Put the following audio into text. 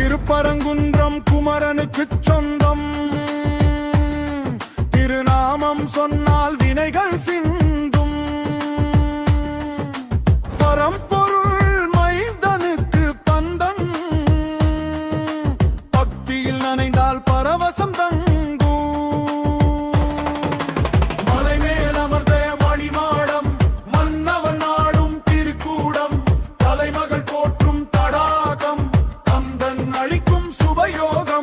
திருப்பரங்குன்றம் குமரனுக்குச் சொந்தம். திருநாமம் சொன்னால் வினைகள் சிந்தும். பரம்பொருள் மைந்தனுக்கு பந்தன். பக்தியில் நனைந்தால் பரவசம் தங்கும். மலை மேல் அமர்ந்த மணிமாடம், மன்னவன் நாடும் திருக்கூடம், தலைமகள் போற்றும் தடாகம், கந்தன் அளிக்கும் சுபயோகம்.